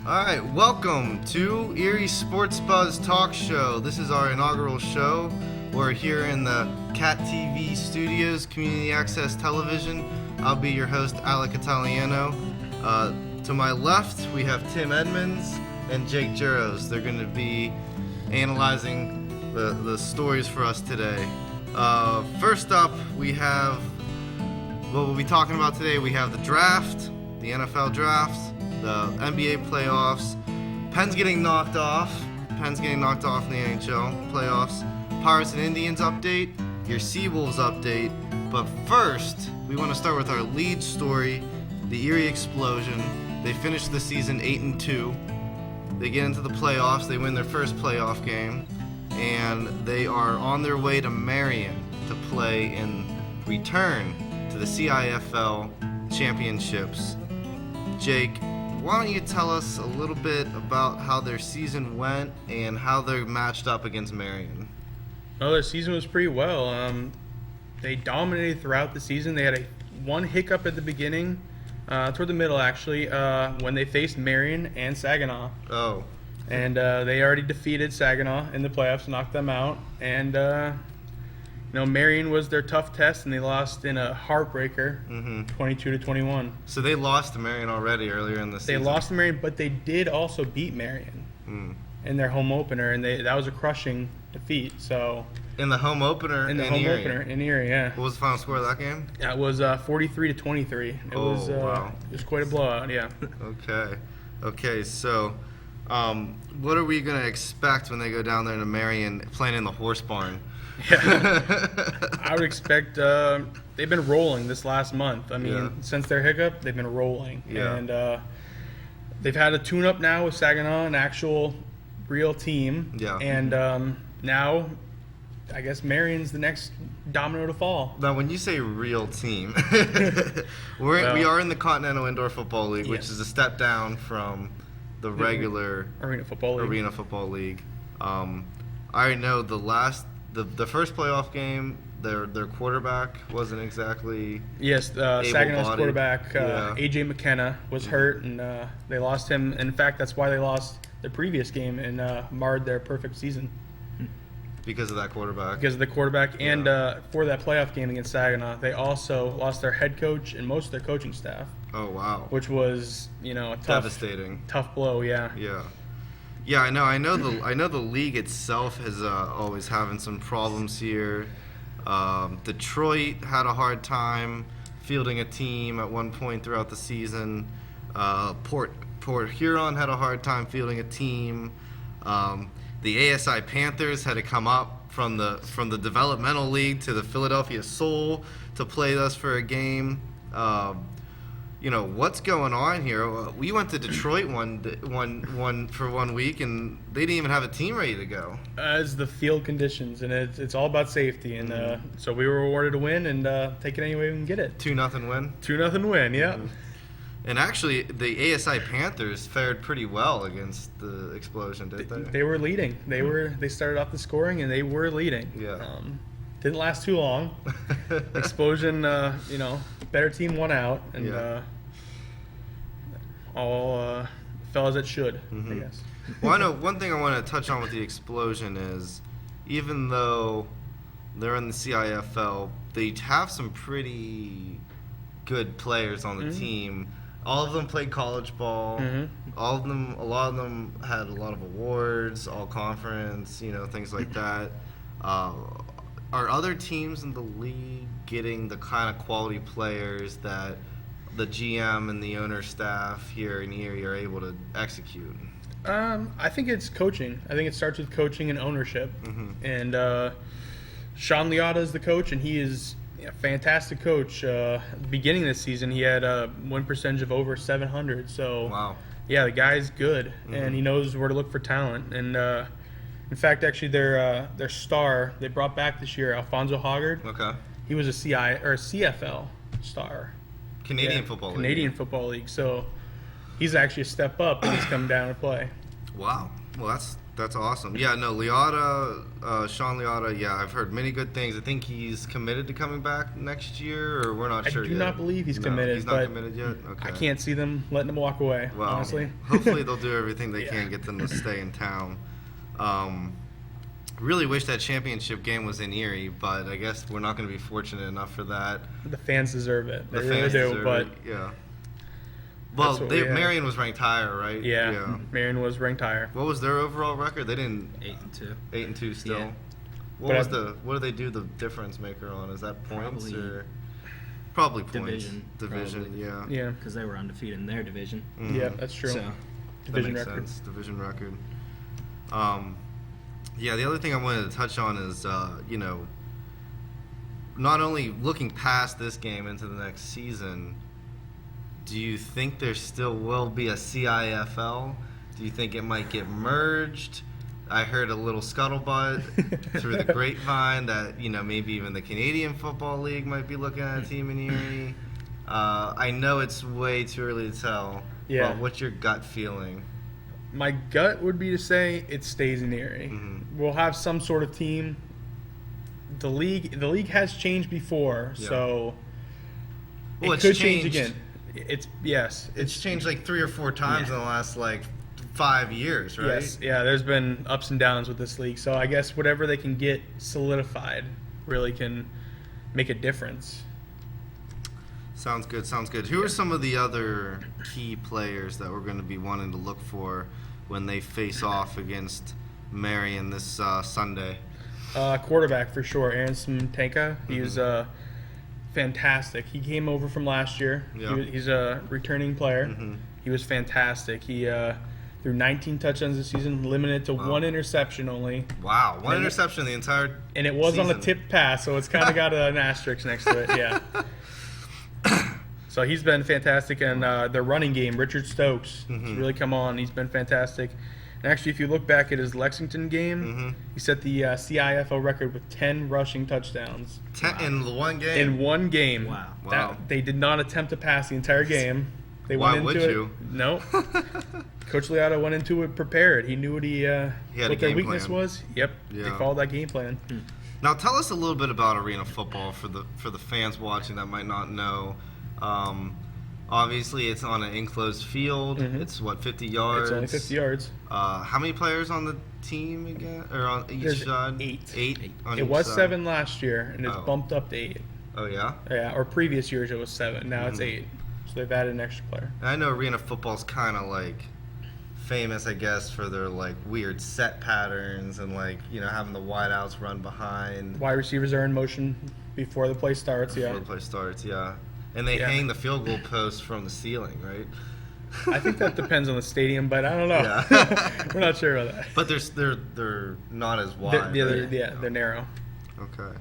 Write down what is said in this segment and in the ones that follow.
All right, welcome to Erie Sports Buzz Talk Show. This is our inaugural show. We're here in the Cat TV Studios, Community Access Television. I'll be your host, Alec Italiano. To my left, we have Tim Edmonds and Jake Juros. They're going to be analyzing the stories for us today. First up, we have what we'll be talking about today. We have the draft, the NFL draft, the NBA playoffs, Penn's getting knocked off in the NHL playoffs, Pirates and Indians update, your Seawolves update. But first, we want to start with our lead story, the Erie Explosion. They finished the season 8-2. They get into the playoffs, they win their first playoff game, and they are on their way to Marion to play in return to the CIFL championships. Jake, why don't you tell us a little bit about how their season went and how they're matched up against Marion? Well, their season was pretty well. They dominated throughout the season. They had one hiccup at the beginning, toward the middle actually, when they faced Marion and Saginaw. Oh. And they already defeated Saginaw in the playoffs, knocked them out. And Marion was their tough test, and they lost in a heartbreaker, 22-21. So they lost to Marion already earlier in the season. They lost to Marion, but they did also beat Marion in their home opener, and that was a crushing defeat. So in the home opener in Erie, yeah. What was the final score of that game? It was 43-23. It was quite a blowout, yeah. Okay. So, what are we gonna expect when they go down there to Marion playing in the horse barn? Yeah, I would expect they've been rolling this last month. I mean, since their hiccup, they've been rolling. Yeah. And they've had a tune-up now with Saginaw, an actual real team. Yeah. And now, I guess Marion's the next domino to fall. Now, when you say real team, we are in the Continental Indoor Football League, which is a step down from the regular Arena Football League. I know the first playoff game, their quarterback wasn't exactly Saginaw's quarterback A.J. McKenna was hurt, and they lost him. In fact, that's why they lost the previous game and marred their perfect season. Because of that quarterback. And for that playoff game against Saginaw, they also lost their head coach and most of their coaching staff. Oh, wow. Which was, a tough blow, yeah. Yeah, I know the league itself has always having some problems here. Detroit had a hard time fielding a team at one point throughout the season. Port Huron had a hard time fielding a team. The ASI Panthers had to come up from the developmental league to the Philadelphia Soul to play us for a game. What's going on here? We went to Detroit for 1 week, and they didn't even have a team ready to go. As the field conditions, and it's all about safety, and so we were awarded a win, and take it any way we can get it. 2-0 win. 2-0 win, yeah. Mm-hmm. And actually, the ASI Panthers fared pretty well against the Explosion, didn't they? They were leading. They started off the scoring, and they were leading. Yeah. Didn't last too long. Explosion, better team won out, and all fell as it should, I guess. Well, I know one thing I want to touch on with the Explosion is, even though they're in the CIFL, they have some pretty good players on the team. All of them played college ball. A lot of them had a lot of awards, all conference, things like that. Are other teams in the league getting the kind of quality players that the GM and the owner staff here in Erie are able to execute? I think it's coaching. I think it starts with coaching and ownership. And Sean Liotta is the coach, and he is a fantastic coach. At the beginning of the season, he had a win percentage of over 700. So, wow. Yeah, the guy's good, and he knows where to look for talent. And in fact, actually, their star they brought back this year, Alfonso Hoggard. Okay. He was a CFL star. Canadian Football League. So he's actually a step up, and he's come down to play. Wow. Well, That's awesome. Yeah, no, Liotta, Sean Liotta, yeah, I've heard many good things. I think he's committed to coming back next year, or we're not sure yet. I do not believe he's committed. He's not committed yet? Okay. I can't see them letting him walk away, well, honestly. Hopefully they'll do everything they can get them to stay in town. Really wish that championship game was in Erie, but I guess we're not going to be fortunate enough for that. The fans deserve it. They really fans do, deserve but it, yeah. Well, Marion was ranked higher, right? Yeah, Marion was ranked higher. What was their overall record? They didn't 8-2. 8-2 still. Yeah. What do they do the difference maker on? Is that points or probably points? Division, probably. yeah. Yeah. Because they were undefeated in their division. Mhm. Yeah, that's true. So Division that makes record. sense. Division record. Yeah, the other thing I wanted to touch on is not only looking past this game into the next season. Do you think there still will be a CIFL? Do you think it might get merged? I heard a little scuttlebutt through the grapevine that maybe even the Canadian Football League might be looking at a team in Erie. I know it's way too early to tell. Yeah. But what's your gut feeling? My gut would be to say it stays in Erie. Mm-hmm. We'll have some sort of team. The league has changed before, Yeah. so Well, it it's could change changed. again. It's changed like 3 or 4 times in the last 5 years, right? Yes, yeah. There's been ups and downs with this league, so I guess whatever they can get solidified really can make a difference. Sounds good. Who are some of the other key players that we're going to be wanting to look for when they face off against Marion this Sunday? Quarterback for sure, Aaron Smantanka. He's fantastic. He came over from last year. Yeah. He's a returning player. Mm-hmm. He was fantastic. He threw 19 touchdowns this season, limited to one interception only. Wow, one interception the entire And it was on a season. tipped pass, so it's kind of got an asterisk next to it, yeah. So he's been fantastic, and their running game, Richard Stokes, has really come on. He's been fantastic. And actually, if you look back at his Lexington game, he set the CIFL record with 10 rushing touchdowns. 10 in the one game? In one game. Wow. Wow. They did not attempt to pass the entire game. They Why went into would it. you? No. Coach Liotta went into it prepared. He knew what had a what their game weakness plan. was. Yep. Yeah. They followed that game plan. Now tell us a little bit about arena football for the fans watching that might not know. Obviously, it's on an enclosed field. It's 50 yards. It's only 50 yards. How many players on the team again, or on each There's side? 8. 8 on It each was side. 7 last year, and it's Oh. bumped up to 8. Oh yeah. Yeah, or previous years it was 7. Now it's 8. So they've added an extra player. I know arena football's kind of famous, I guess, for their weird set patterns and having the wideouts run behind Wide receivers are in motion before the play starts. before Yeah, the play starts. Yeah, and they Yeah. hang the field goal post from the ceiling, right? I think that depends on the stadium, but I don't know. Yeah. We're not sure about that. But they're not as wide. They're narrow. Okay.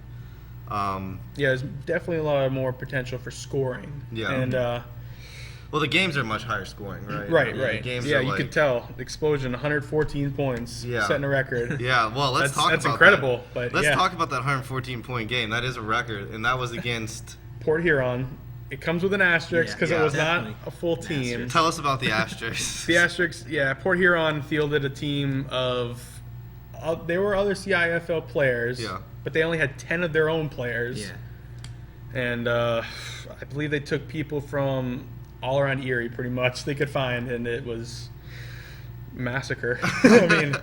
Yeah, there's definitely a lot more potential for scoring. Yeah. And Well, the games are much higher scoring, right? right, I mean, right. The games Yeah, are you could tell explosion, 114 points, Yeah. setting a record. Yeah, well, let's talk That's about incredible. that. But Let's yeah, talk about that 114-point game. That is a record, and that was against. Port Huron. It comes with an asterisk because Yeah, it was not definitely. a full An team. asterisk. Tell us about the Asterisks. The asterisk, yeah, Port Huron fielded a team of. There were other CIFL players, Yeah. but they only had 10 of their own players. Yeah. And I believe they took people from all around Erie, pretty much, they could find, and it was massacre. I mean,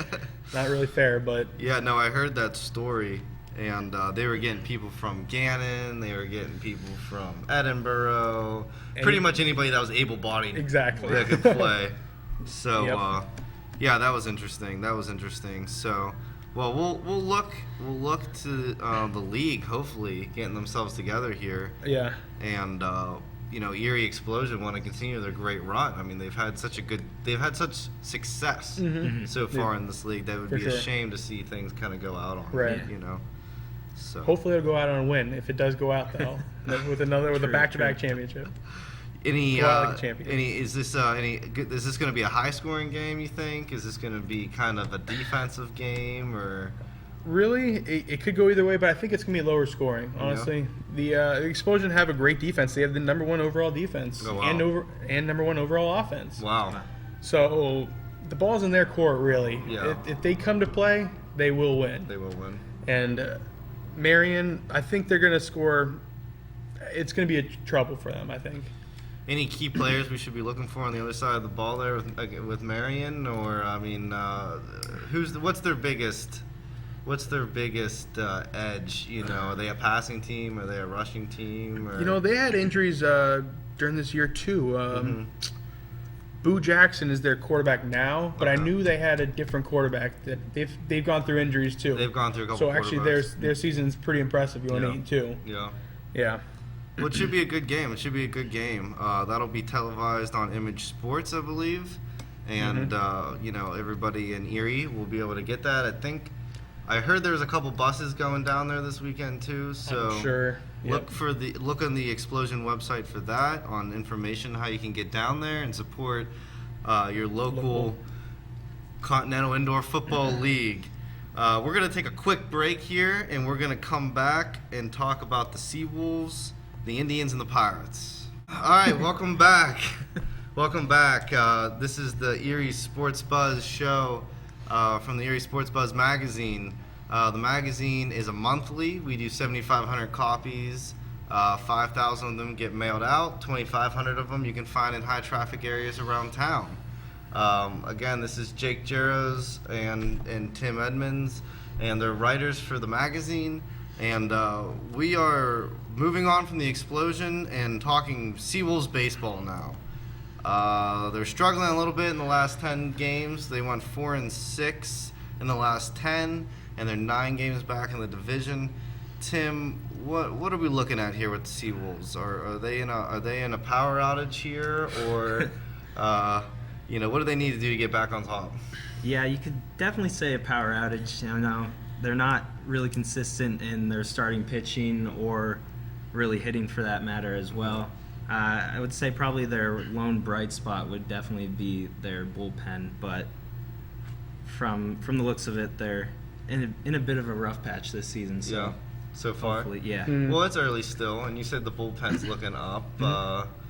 not really fair, but Yeah, no, I heard that story, and they were getting people from Gannon, they were getting people from Edinburgh, pretty much anybody that was able-bodied exactly. that could play. So, Yep. yeah, that was interesting. So, well, we'll look to the league hopefully getting themselves together here, Yeah. and Erie Explosion want to continue their great run. I mean, they've had such success so far in this league. That would For be a sure. shame to see things kind of go out on. Right. So Hopefully it'll go out on a win. If it does go out, though, with a True, back-to-back championship. Any Go out like a champion. is this going to be a high-scoring game? You think? Is this going to be kind of a defensive game or? Really, it could go either way, but I think it's going to be lower scoring, honestly. The Explosion have a great defense. They have the number 1 overall defense Oh, wow. and number 1 overall offense. Wow. So the ball's in their court, really. Yeah. If they come to play, they will win. They will win. And Marion, I think they're going to score. It's going to be a trouble for them, I think. Any key players we should be looking for on the other side of the ball there with Marion, or I mean, what's their biggest edge? You know, are they a passing team? Are they a rushing team? Or? You know, they had injuries during this year too. Boo Jackson is their quarterback now, but I knew they had a different quarterback. That they've gone through injuries too. They've gone through a couple. So actually, their season's pretty impressive. Going 8-2. Yeah. Yeah. Well, it should be a good game. That'll be televised on Image Sports, I believe, and you know, everybody in Erie will be able to get that. I heard there was a couple buses going down there this weekend too. So I'm sure. Yep. Look on the Explosion website for that, on information how you can get down there and support your local Continental Indoor Football League. We're gonna take a quick break here, and we're gonna come back and talk about the Seawolves, the Indians, and the Pirates. All right, welcome back. Welcome back. This is the Erie Sports Buzz show from the Erie Sports Buzz magazine. The magazine is a monthly. We do 7,500 copies. 5,000 of them get mailed out. 2,500 of them you can find in high traffic areas around town. Again, this is Jake Jarrows and Tim Edmonds, and they're writers for the magazine. And we are moving on from the Explosion and talking Seawolves baseball now. They're struggling a little bit in the last 10 games. They went 4-6 in the last 10, and they're 9 games back in the division. Tim, what are we looking at here with the Seawolves? Are they in a power outage here, or you know, what do they need to do to get back on top? Yeah, you could definitely say a power outage. You know, they're not really consistent in their starting pitching or really hitting for that matter as well. I would say probably their lone bright spot would definitely be their bullpen, but from the looks of it, they're in a bit of a rough patch this season. So yeah, so far. Yeah. Well, it's early still, and you said the bullpen's looking up.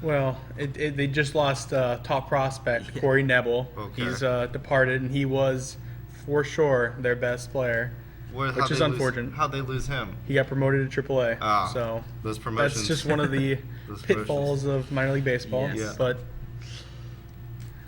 Well, they just lost top prospect Corey Nebel. Okay. He's departed, and he was for sure their best player, which is unfortunate. How'd they lose him? He got promoted to AAA. Ah, So those promotions. that's just one of the pitfalls of minor league baseball. Yes. Yeah. But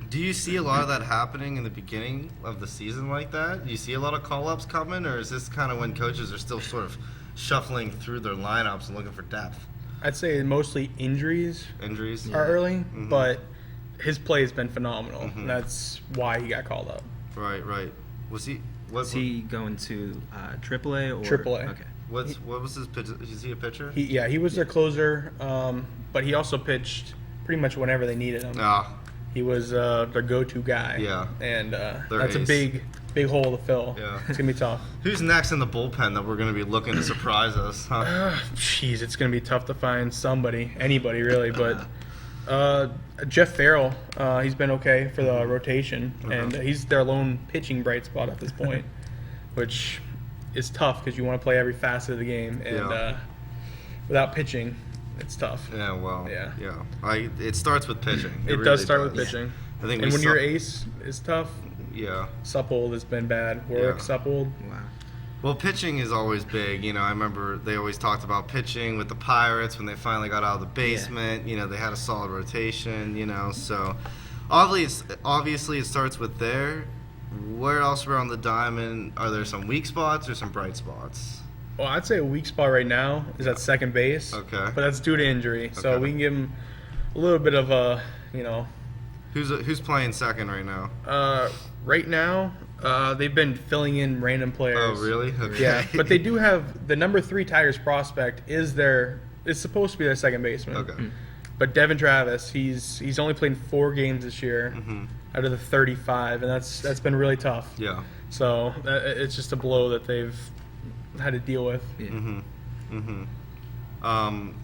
Do you see a lot of that happening in the beginning of the season like that? Do you see a lot of call-ups coming, or is this kind of when coaches are still sort of shuffling through their lineups and looking for depth? I'd say mostly injuries Injuries? are early, Mm-hmm. but his play has been phenomenal. Mhm. That's why he got called up. Right. Was he? Is he going to AAA or AAA. Okay. What was his pitch? Is he a pitcher? He was their closer, but he also pitched pretty much whenever they needed him. Ah, He was their go-to guy. Yeah. And Their that's ace. a big hole to fill. Yeah. It's going to be tough. who's next in the bullpen that we're going to be looking to surprise us? Huh? Jeez, it's going to be tough to find anybody really, but Jeff Farrell, he's been okay for the rotation, and he's their lone pitching bright spot at this point, which is tough because you want to play every facet of the game, and without pitching, it's tough. Yeah. Well. Yeah. It starts with pitching. It really does start with pitching. I think. And when your ace is tough, Yeah. Supple has been bad. Warwick, Yeah. Supple. Wow. Well, pitching is always big. You know, I remember they always talked about pitching with the Pirates when they finally got out of the basement. You know, they had a solid rotation. You know, so obviously it starts with there. Where else around the diamond are there some weak spots or some bright spots? Well, I'd say a weak spot right now is at second base. Okay. But that's due to injury, so Okay. we can give him a little bit of a, Who's playing second right now? right now, they've been filling in random players. Oh, really? Okay. Yeah, but they do have the number 3 Tigers prospect is supposed to be their second baseman. Okay. But Devin Travis, he's only played 4 games this year out of the 35, and that's been really tough. Yeah. So it's just a blow that they've had to deal with. Yeah.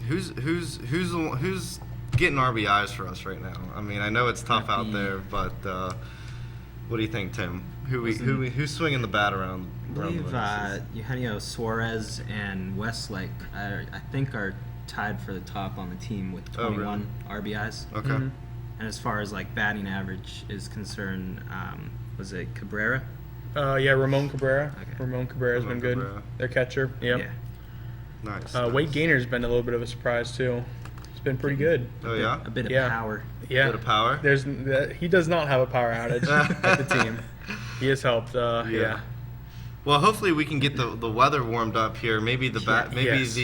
Who's getting RBIs for us right now? I mean, I know it's tough out there, but what do you think, Tim? Who's swinging the bat around? I believe Eugenio Suarez and Westlake, I think, are tied for the top on the team with 21 RBIs. Okay. And as far as like batting average is concerned, was it Cabrera? Yeah, Ramon Cabrera. Okay. Ramon Cabrera's Ramon been good. Cabrera. Their catcher. Yep. Yeah. Nice. Wade Gaynor's been a little bit of a surprise too. It's been pretty good. Oh yeah. A bit of Yeah. power. Yeah. Bit of power. He does not have a power outage at the team. He has helped. Yeah. Well, hopefully we can get the weather warmed up here. Maybe the Yes.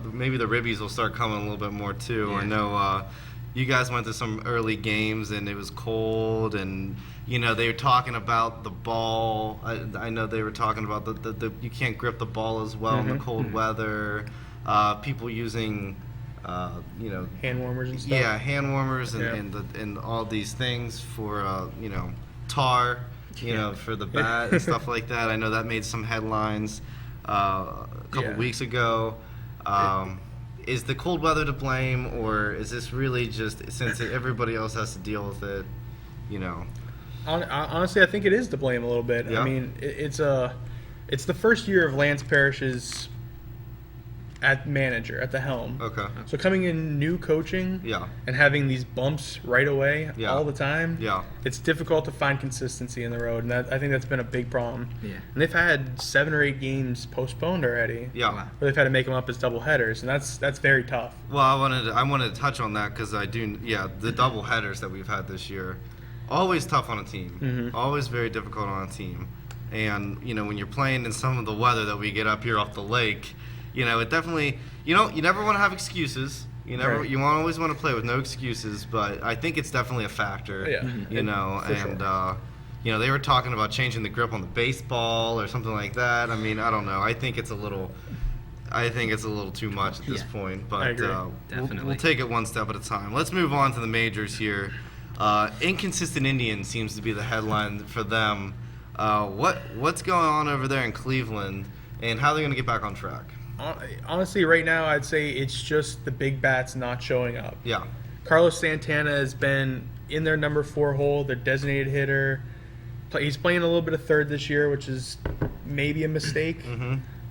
maybe the ribbies will start coming a little bit more too. Yeah. I know you guys went to some early games and it was cold, and they were talking about the ball. I know they were talking about the you can't grip the ball as well in the cold weather. People using Hand warmers and stuff. yeah, hand warmers and Yeah. and all these things for tar, for the bat and stuff like that. I know that made some headlines a couple Yeah. weeks ago. Is the cold weather to blame, or is this really just since everybody else has to deal with it? Honestly, I think it is to blame a little bit. Yeah. I mean, it's the first year of Lance Parrish's at the helm. Okay. So coming in new coaching Yeah. and having these bumps right away Yeah. all the time, Yeah. it's difficult to find consistency in the road, and I think that's been a big problem. Yeah. And they've had 7 or 8 games postponed already. Yeah. Wow. Where they've had to make them up as double headers, and that's very tough. Well, I wanted to touch on that because I do. Yeah, the double headers that we've had this year, always tough on a team. Mhm. Always very difficult on a team. And when you're playing in some of the weather that we get up here off the lake, it definitely. You never want to have excuses. Right. You always want to play with no excuses. But I think it's definitely a factor. Yeah. For And sure. they were talking about changing the grip on the baseball or something like that. I mean, I don't know. I think it's a little too much at this Yeah. point, but I agree. Definitely. we'll take it one step at a time. Let's move on to the majors here. Inconsistent Indians seems to be the headline for them. What's going on over there in Cleveland, and how are they going to get back on track? Honestly, right now, I'd say it's just the big bats not showing up. Yeah, Carlos Santana has been in their number 4 hole, their designated hitter. He's playing a little bit of third this year, which is maybe a mistake,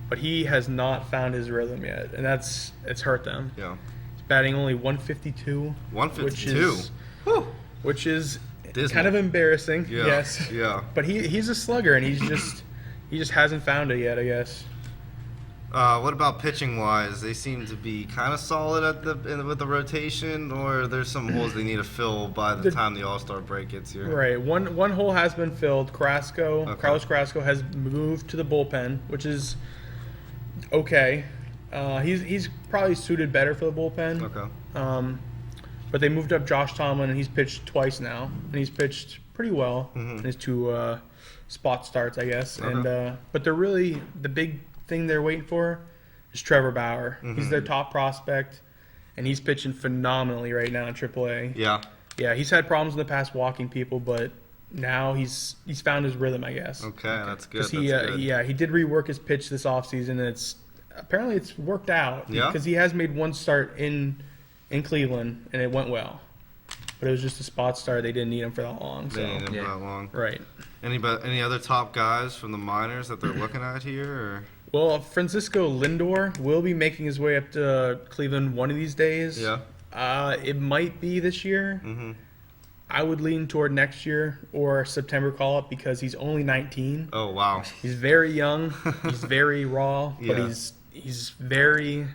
but he has not found his rhythm yet, and it's hurt them. yeah, He's batting only 152. 152. Whew. Which is Dismal. kind of embarrassing. Yeah. Yes. Yeah. But he's a slugger, and he just hasn't found it yet, I guess. What about pitching wise? They seem to be kind of solid with the rotation, or there's some holes they need to fill by the time the All-Star break gets here. Right. One hole has been filled. Okay. Carlos Carrasco has moved to the bullpen, which is okay. He's probably suited better for the bullpen. Okay. But they moved up Josh Tomlin, and he's pitched twice now, and he's pitched pretty well in his 2 spot starts, I guess. Okay. And but they're really the big thing they're waiting for is Trevor Bauer. He's their top prospect, and he's pitching phenomenally right now in AAA. Yeah. Yeah, he's had problems in the past walking people, but now he's found his rhythm, I guess. Okay, that's good. Because That's good. he did rework his pitch this offseason, and it's worked out. Yeah? Because he has made one start in Cleveland, and it went well. But it was just a spot start. They didn't need him for that long. So They ain't been Yeah. that long. right. Any other top guys from the minors that they're looking at here? Or? Well, Francisco Lindor will be making his way up to Cleveland one of these days. Yeah. It might be this year. Mm-hmm. I would lean toward next year or September call-up because he's only 19. Oh wow. He's very young. He's very raw, but Yeah. he's very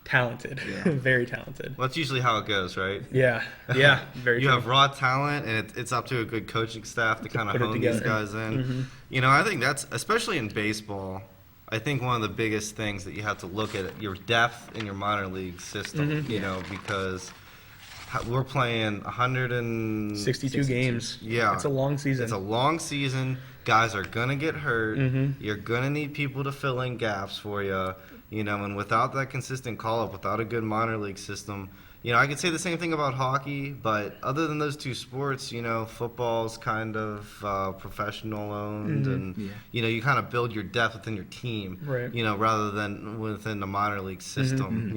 talented. Yeah. Very talented. Well, that's usually how it goes, right? Yeah. Very You true. have raw talent, and it's up to a good coaching staff to kind of put it hone these together. guys in. I think that's, especially in baseball, I think one of the biggest things that you have to look at your depth in your minor league system, because we're playing 62 games. Yeah. It's a long season. It's a long season. Guys are going to get hurt. You're going to need people to fill in gaps for you. And without that consistent call-up, without a good minor league system, I could say the same thing about hockey, but other than those 2 sports, football's kind of professional owned, and you kind of build your depth within your team, Right. Rather than within the minor league system.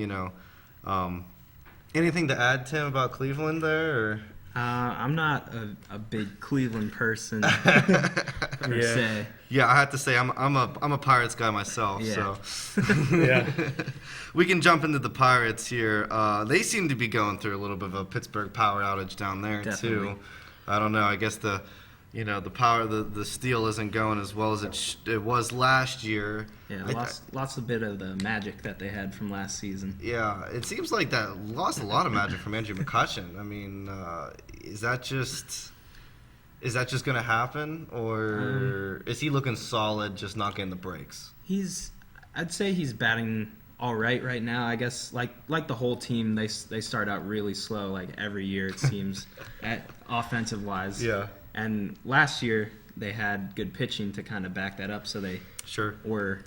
Anything to add, Tim, about Cleveland there? Or? I'm not a big Cleveland person per se. Yeah, I have to say I'm a Pirates guy myself. Yeah. So Yeah. we can jump into the Pirates here. They seem to be going through a little bit of a Pittsburgh power outage down there Definitely. too. I don't know. I guess the power, the steel isn't going as well as it was last year. Yeah, lost a bit of the magic that they had from last season. Yeah, it seems like that lost a lot of magic from Andrew McCutcheon. I mean, is that just going to happen, or is he looking solid, just not getting the breaks? I'd say he's batting all right now. I guess like the whole team, they start out really slow, like every year it seems, at offensive wise. Yeah. And last year they had good pitching to kind of back that up, so they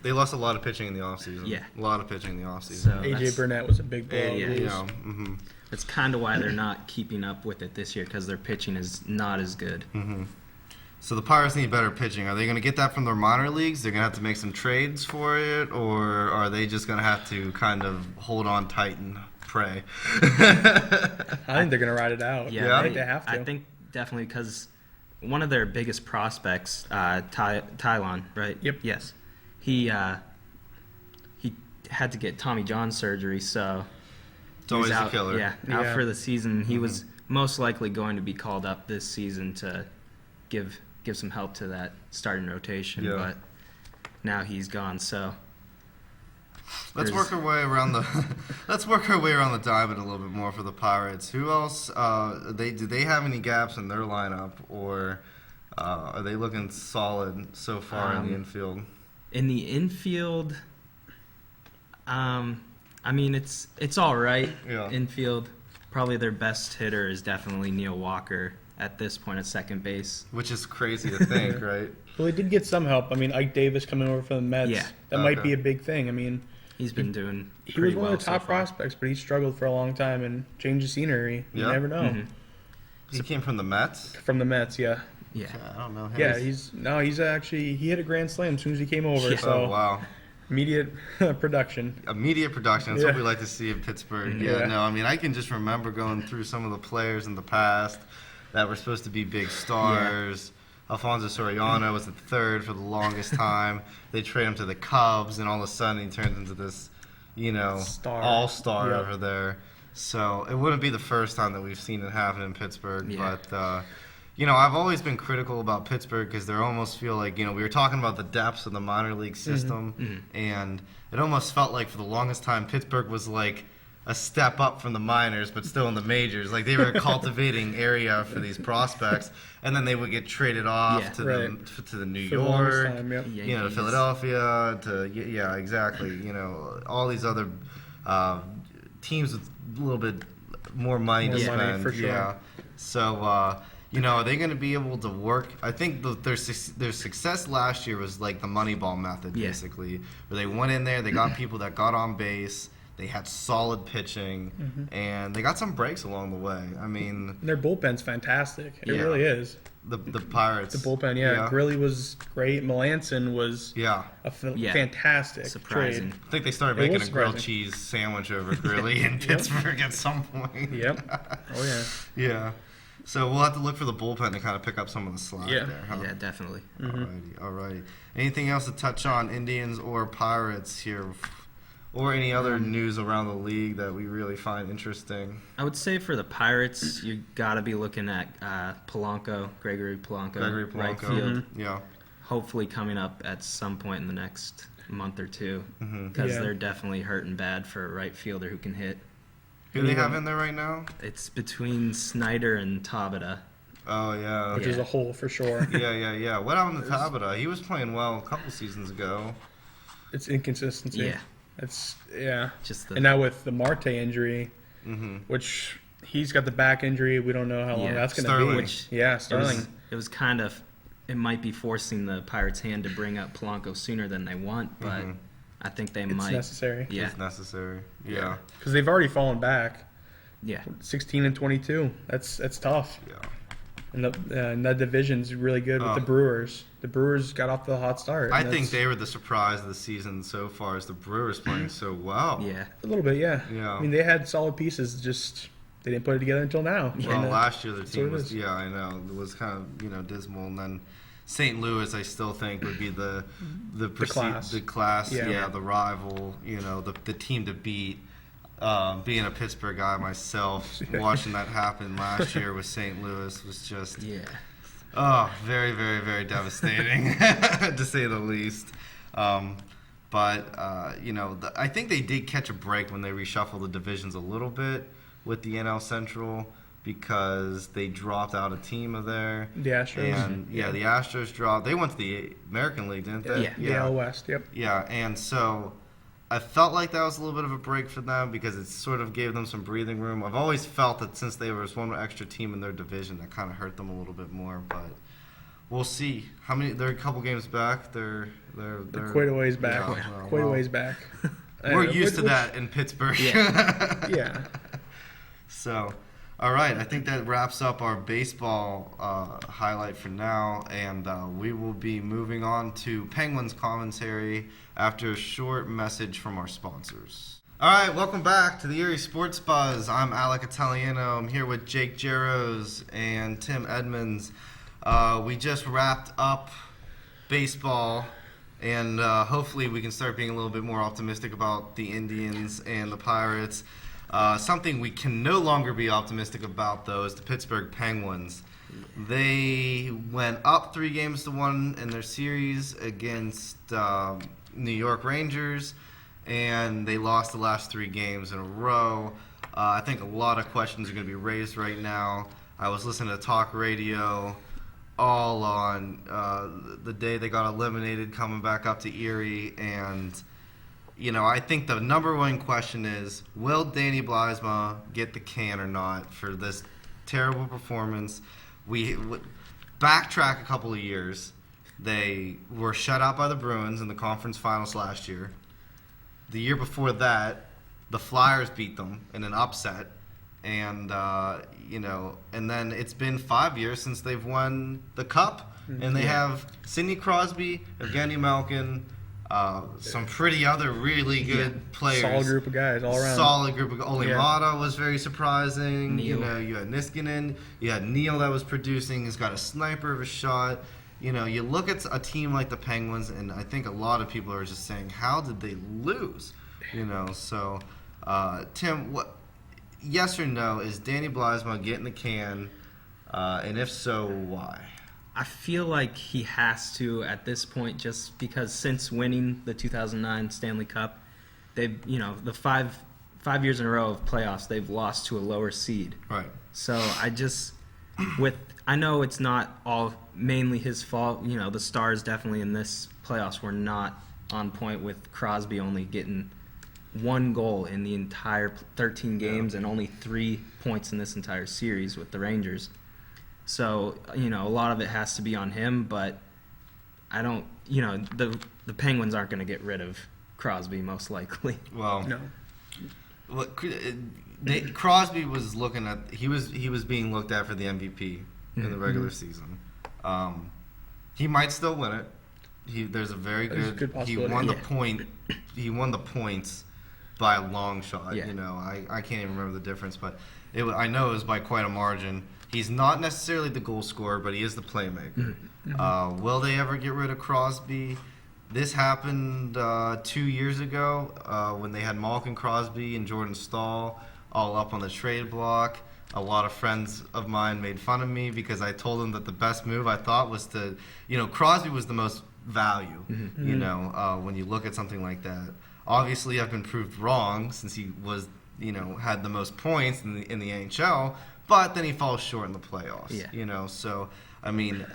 They lost a lot of pitching in the offseason. Yeah. A lot of pitching in the offseason. So AJ Burnett was a big blow. Yeah. That's That's kind of why they're not keeping up with it this year, because their pitching is not as good. So the Pirates need better pitching. Are they going to get that from their minor leagues? They're going to have to make some trades for it, or are they just going to have to kind of hold on tight and pray? I think they're going to ride it out. Yeah, I think they have to. I think definitely because one of their biggest prospects, Tylon, right? Yep. Yes. He had to get Tommy John surgery, so It's always he was a out, killer. out Yeah. for the season. He was most likely going to be called up this season to give some help to that starting rotation, Yeah. but now he's gone. So Let's there's- work our way around the diamond a little bit more for the Pirates. Who else? Do they have any gaps in their lineup, or are they looking solid so far in the infield? in the infield, I mean it's all right. Yeah. Infield, probably their best hitter is definitely Neil Walker at this point at second base. Which is crazy to think, right? Well, they did get some help. I mean, Ike Davis coming over from the Mets. Yeah. That might Okay. be a big thing. I mean, He's been doing he pretty was one well of the top so far. prospects, but he struggled for a long time and changed the scenery. You Yeah. never know. Mhm. He came from the Mets. From the Mets, yeah. Yeah. I don't know him. Yeah, he's actually, he hit a grand slam as soon as he came over. Yeah. So Oh wow. immediate production. Immediate production. That's what Yeah. we like to see in Pittsburgh. Yeah. Yeah, no, I mean, I can just remember going through some of the players in the past that were supposed to be big stars. Alfonso Soriano was at third for the longest time. They trade him to the Cubs, and all of a sudden he turns into this, Star. all-star Yep. over there. So it wouldn't be the first time that we've seen it happen in Pittsburgh. Yeah. But, I've always been critical about Pittsburgh because they almost feel like, we were talking about the depths of the minor league system, and it almost felt like for the longest time Pittsburgh was like a step up from the minors, but still in the majors. Like they were a cultivating area for these prospects, and then they would get traded off Yeah. to Right. the New For the longest York, time, yep. to Yankees. Philadelphia, yeah, exactly. All these other teams with a little bit more money to More money, spend. for sure. Yeah. So, are they going to be able to work? I think their success last year was like the Moneyball method, Yeah. basically, where they went in there, they got people that got on base, they had solid pitching, and they got some breaks along the way. I mean, And their bullpen's fantastic. It Yeah. really is. the Pirates. The bullpen, yeah. Grilly was great. Melanson was Yeah. a Yeah. fantastic Surprising. trade. I think they started It making was a grilled surprising. cheese sandwich over Grilly in Pittsburgh at some point. Yep. Oh, yeah. Yeah. So we'll have to look for the bullpen to kind of pick up some of the slack Yeah. there, huh? Yeah, definitely. Alrighty. Anything else to touch on Indians or Pirates here? Or any other news around the league that we really find interesting? I would say for the Pirates, you got to be looking at Gregory Polanco, Gregory right Polanco. field. Yeah. Hopefully coming up at some point in the next month or two, because Yeah. they're definitely hurting bad for a right fielder who can hit. Who do they have in there right now? It's between Snyder and Tabata. Oh, yeah. Which is a hole for sure. Yeah. What happened to Tabata? He was playing well a couple seasons ago. It's inconsistency. Yeah. It's Just the And now with the Marte injury, Mm-hmm. which he's got the back injury, we don't know how long Yeah. that's going to Sterling. be. Which Yeah, Sterling. it was kind of, it might be forcing the Pirates' hand to bring up Polanco sooner than they want, but I think they It's might. necessary Yeah, It's necessary. Yeah. because they've already fallen back. yeah. 16 and 22. That's tough. Yeah. And that division's really good with Oh. the Brewers. The Brewers got off to a hot start. I and think that's- they were the surprise of the season so far as the Brewers playing so well. a little bit, yeah. Yeah. I mean, they had solid pieces. Just they didn't put it together until now. Well, last year the that's what team it was, is. yeah, I know, it was kind of, dismal. And then St. Louis, I still think, would be the class. the class, Yeah. the rival, the team to beat. Being a Pittsburgh guy myself, watching that happen last year with St. Louis was just, very, very, very devastating, to say the least. I think they did catch a break when they reshuffled the divisions a little bit with the NL Central, because they dropped out a team of there. The Astros. And, the Astros dropped. They went to the American League, didn't they? Yeah. The AL West, yep. Yeah, and so I felt like that was a little bit of a break for them, because it sort of gave them some breathing room. I've always felt that since they were one extra team in their division, that kind of hurt them a little bit more, but we'll see. How many? They're a couple games back. They're quite a ways back. Quite a ways back. We're used to that in Pittsburgh. Yeah. So, all right. I think that wraps up our baseball highlight for now, and we will be moving on to Penguins commentary after a short message from our sponsors. All right, welcome back to the Erie Sports Buzz. I'm Alec Italiano. I'm here with Jake Jaros and Tim Edmonds. We just wrapped up baseball, and hopefully we can start being a little bit more optimistic about the Indians and the Pirates. Something we can no longer be optimistic about, though, is the Pittsburgh Penguins. They went up 3-1 in their series against New York Rangers, and they lost the last 3 games in a row. I think a lot of questions are going to be raised right now. I was listening to talk radio all on the day they got eliminated, coming back up to Erie, and I think the number one question is, will Danny Blysma get the can or not for this terrible performance? We backtrack a couple of years. They were shut out by the Bruins in the conference finals last year. The year before that, the Flyers beat them in an upset. And, and then it's been 5 years since they've won the Cup. And they have Sidney Crosby, Evgeny Malkin, some pretty other really good players. Solid group of guys all around. Solid group of guys. Olimata was very surprising. Neal. You had Niskanen. You had Neal that was producing. He's got a sniper of a shot. You look at a team like the Penguins, and I think a lot of people are just saying, how did they lose? So, Tim, yes or no, is Danny Blysma getting the can? And if so, why? I feel like he has to at this point, just because since winning the 2009 Stanley Cup, they've, the five years in a row of playoffs, they've lost to a lower seed. Right. So I know it's not all mainly his fault. The Stars definitely in this playoffs were not on point, with Crosby only getting 1 goal in the entire 13 games and only 3 points in this entire series with the Rangers. So, a lot of it has to be on him, but I don't, the Penguins aren't going to get rid of Crosby, most likely. Well, No. Look, Crosby was looking at, he was being looked at for the MVP in the regular season. He might still win it. There's a very There's good. a good possibility. He won the points by a long shot. Yeah. I can't even remember the difference, but I know it was by quite a margin. He's not necessarily the goal scorer, but he is the playmaker. Will they ever get rid of Crosby? This happened 2 years ago when they had Malkin, Crosby, and Jordan Stahl all up on the trade block. A lot of friends of mine made fun of me because I told them that the best move I thought was to, Crosby was the most value, when you look at something like that. Obviously, I've been proved wrong since he was, had the most points in the NHL, but then he falls short in the playoffs. Yeah. So I mean,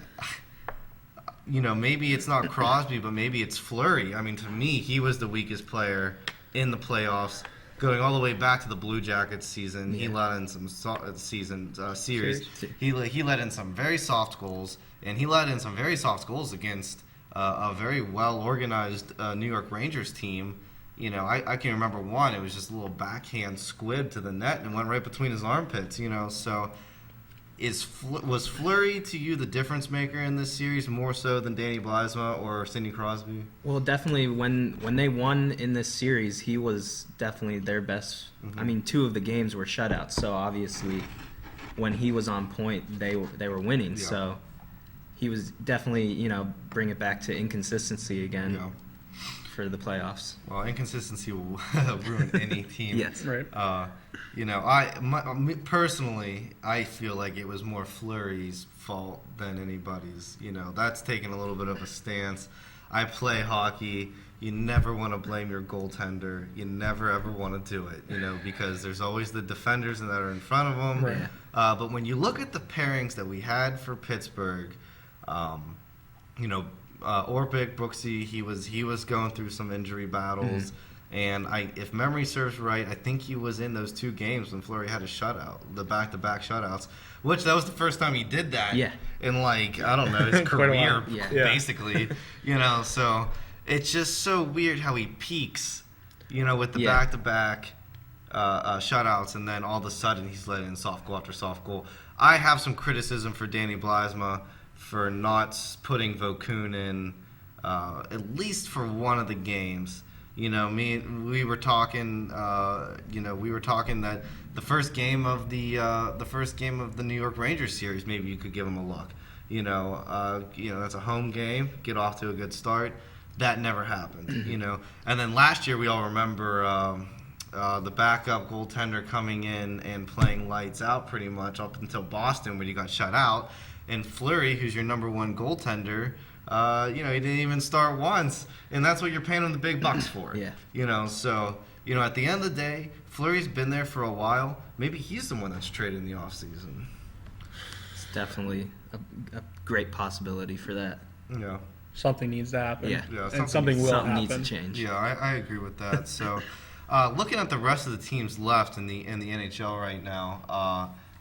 maybe it's not Crosby, but maybe it's Fleury. I mean, to me, he was the weakest player in the playoffs, going all the way back to the Blue Jackets season. He let in some series. He let in some very soft goals, and he let in some very soft goals against a very well organized New York Rangers team. I can remember one. It was just a little backhand squib to the net and went right between his armpits. So was Fleury to you the difference maker in this series more so than Danny Blyzma or Sidney Crosby? Well, definitely when they won in this series, he was definitely their best. I mean, 2 of the games were shutouts, so obviously when he was on point, they were winning. Yeah. So he was definitely, bring it back to inconsistency again. Yeah. For the playoffs. Well, inconsistency will ruin any team. Yes. Right. Personally, I feel like it was more Fleury's fault than anybody's. That's taking a little bit of a stance. I play hockey. You never want to blame your goaltender. You never ever want to do it, because there's always the defenders that are in front of them. Right. But when you look at the pairings that we had for Pittsburgh, Orpik, Brooksy, he was going through some injury battles, and if memory serves right, I think he was in those 2 games when Fleury had a shutout, the back-to-back shutouts, which that was the first time he did that in I don't know, his career, basically, so it's just so weird how he peaks, with the back-to-back shutouts, and then all of a sudden he's letting in soft goal after soft goal. I have some criticism for Danny Blyzma for not putting Vokun in at least for one of the games. We were talking. We were talking that the first game of the New York Rangers series, maybe you could give him a look. That's a home game. Get off to a good start. That never happened. And then last year we all remember the backup goaltender coming in and playing lights out pretty much up until Boston when he got shut out. And Fleury, who's your number 1 goaltender, he didn't even start once, and that's what you're paying him the big bucks for. So at the end of the day, Fleury's been there for a while. Maybe he's the one that's traded in the offseason. It's definitely a great possibility for that. Yeah. Something needs to happen. Yeah. And something will happen. Needs to change. Yeah, I agree with that. So, looking at the rest of the teams left in the NHL right now,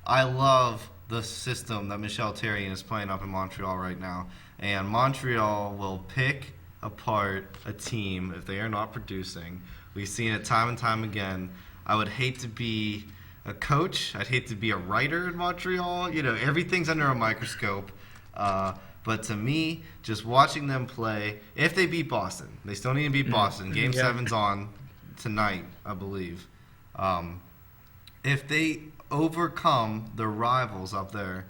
I love the system that Michel Therrien is playing up in Montreal right now. And Montreal will pick apart a team if they are not producing. We've seen it time and time again. I would hate to be a coach. I'd hate to be a writer in Montreal. Everything's under a microscope. But to me, just watching them play, if they beat Boston, they still need to beat Boston. Game 7's on tonight, I believe. If they overcome their rivals up there,